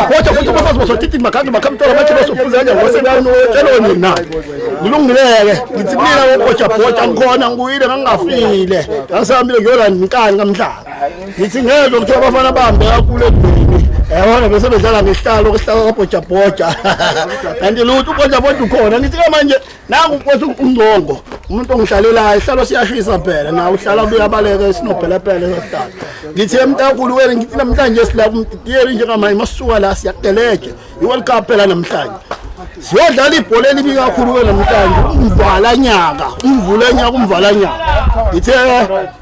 Bhoja futhi abafazi bazothi makhange bakhamthola manje basophuza ngosenani otsheloni na kulungileke ngithi mina Bhoja ngikhona ngiyile ngangafile ngasihambile ngiyola inkani kamhlanga ngithi ngezwe ukuthi abafana bahambe kakhulu edweni yabona bese bedlala ngesihlalo kwesihlalo kaBhoja kanti lutho uBhoja ukhona ngithi manje nangu mfowethu uNgcongo umuntu ongihlalelayo isihlalo siyashisa phela na uhlala uyabaleka esinobhelephele esihlalo ngithi emntakulu wena ngithi namhlanje silapha umtiyeli njengamanje masuka la siyakuteleje iWorld Cup phela namhlanje siyodlala ibhola elibi kakhulu wena namhlanje umvala nyaka ngithe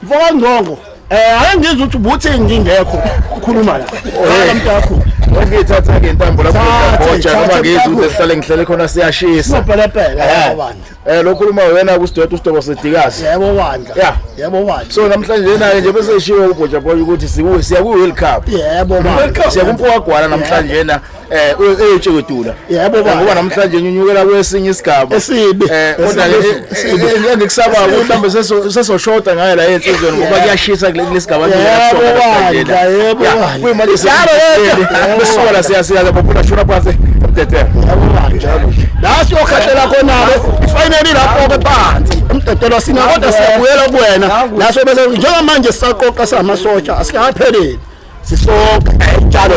mfowethu Ngcongo angizwe ukuthi ubuthi ngingekho ukhuluma la mntakho ngithatha ke intambo lapho Bhoja ngoba ngizwe ukuthi sihlale ngihlele khona siyashisa phela yabona lokhuluma wena kuSidoda uSitobo Sedikazi yebo bandla yebo bandla so namhlanje naye nje bese eshiwe uBhoja ukuthi siya ku World Cup yebo bandla siya kumfowagwana namhlanje na eTshekudula yebo bandla ngoba namhlanje unyukela kwesinye isigaba esibi kodwa ngikusaba ukuthi mhlambe sesoshoda ngaye la ensizweni ngoba kuyashisa kulesigaba yebo kuyimali besola siyaza baphula shona phansi emtethe la siyokhatlela khonalo ifinally lapho ke phansi umtetelo sina kodwa siyabuyela kuwena la sobese njengamanje sisaqoqa samasotsha asikapheleli sisonke njalo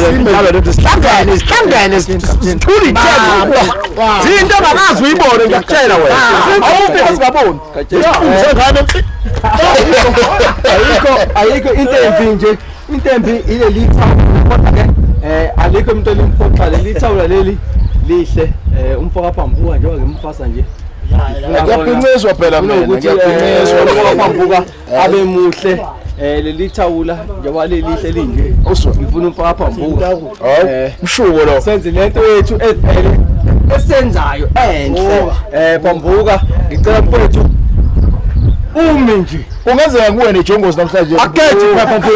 lethi sihlangane sithuli ithemba zinto engakazi uyibone ngiyakutshela wena awuphi singaboni ayikho into embi ile litha kodwa ke alikho umuntu olimphoxa leli thawula leli lihle umfoka phambuka njengoba ngimfasa nje kuyaqiniswa phela mina kuyaqiniswa phambuka abe muhle leli thawula njengoba lelihle linje ngifuna umfoka phambuka mshuko lo senze lento yethu evele esenzayo enhle phambuka ngicela mfowethu umi nje kungenzeka kuwe nejongozi namhlanje akethi phambuka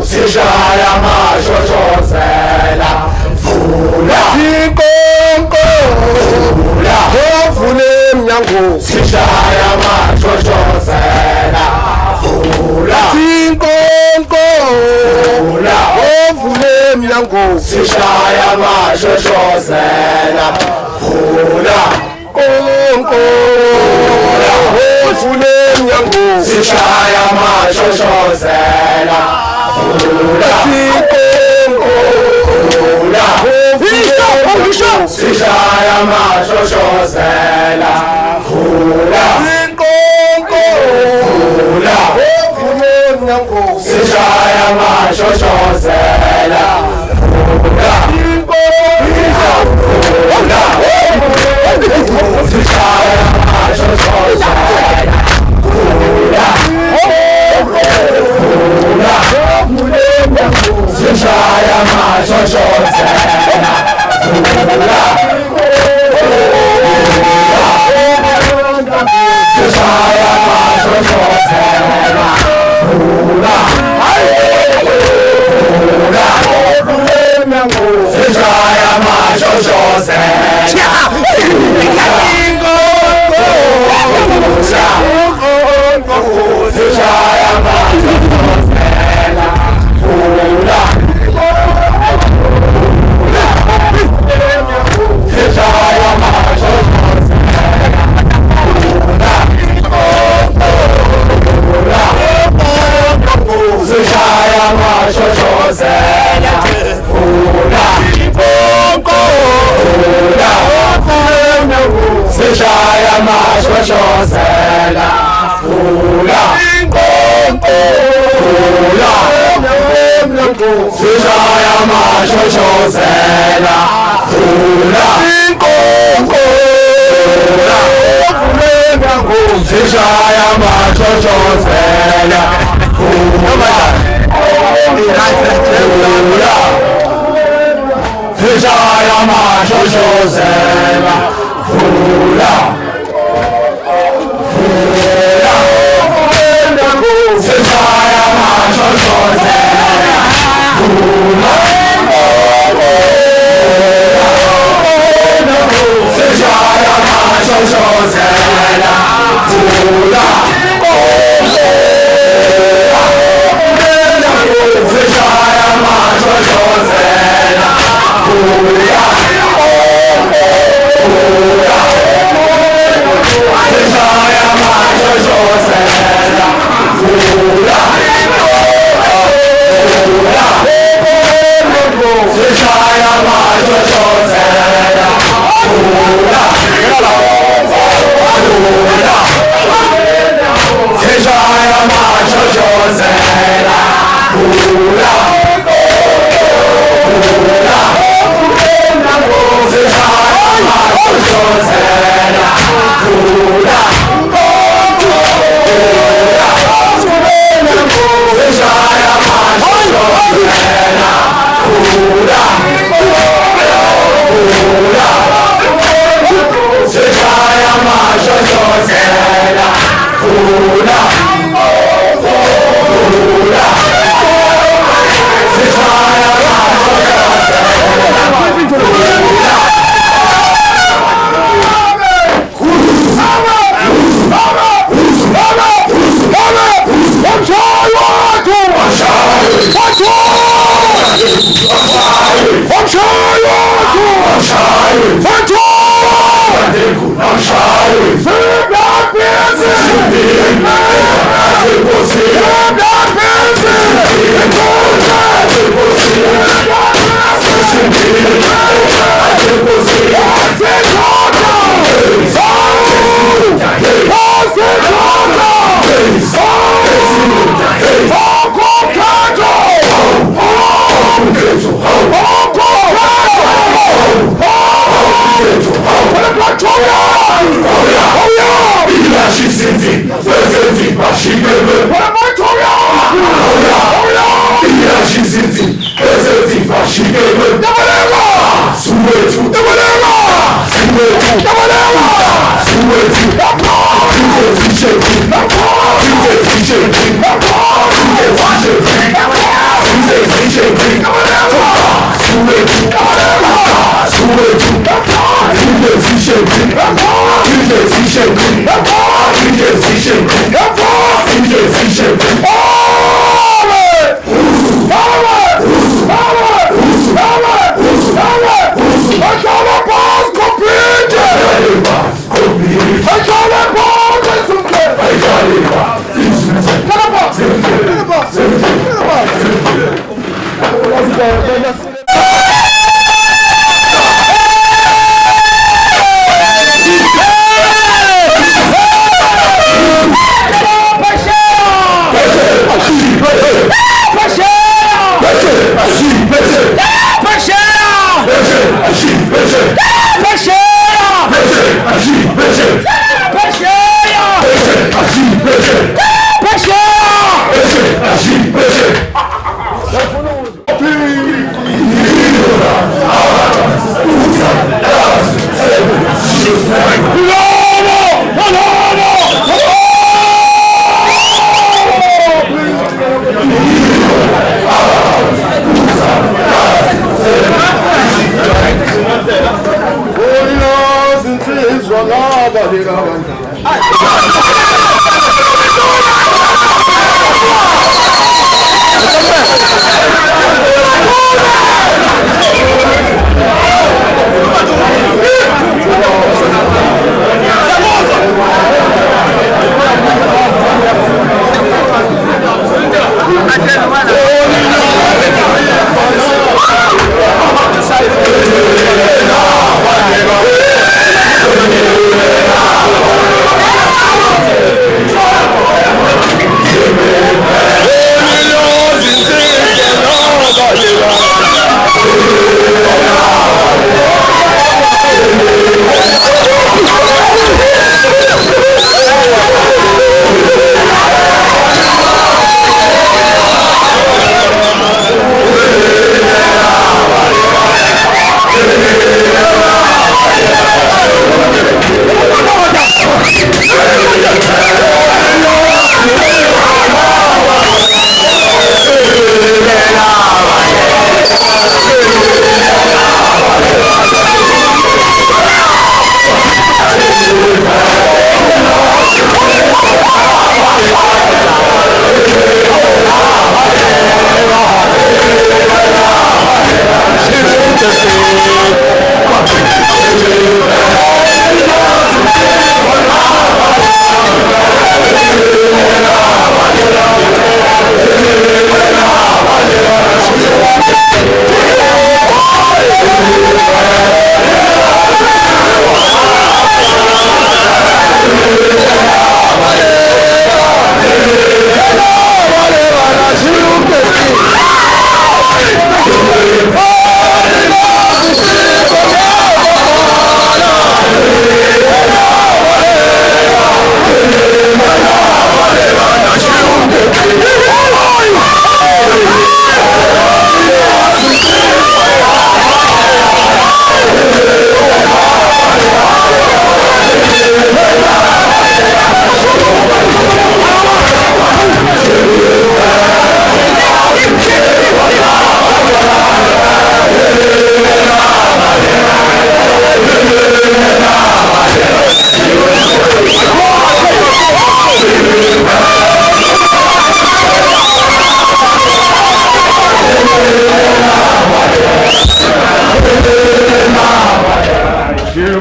Sishaya mashoshozela vula inkonkolo vula emnyango sishaya mashoshozela vula inkonkolo vula emnyango sishaya mashoshozela vula inkonkolo vula emnyango sishaya mashoshozela Sishaya mashoshozela vula inkonkolo sishaya mashoshozela vula inkonkolo sishaya mashoshozela vula Sishaya mashoshozela vula Sishaya mashoshozela vula Sishaya mashoshozela mashoshozela vula vula sishaya mashoshozela vula sishaya mashoshozela vula sishaya mashoshozela vula sishaya mashoshozela vula sishaya mashoshozela vula sishaya mashoshozela vula sishaya mashoshozela vula sishaya mashoshozela vula sishaya mashoshozela vula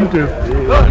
Mdevu.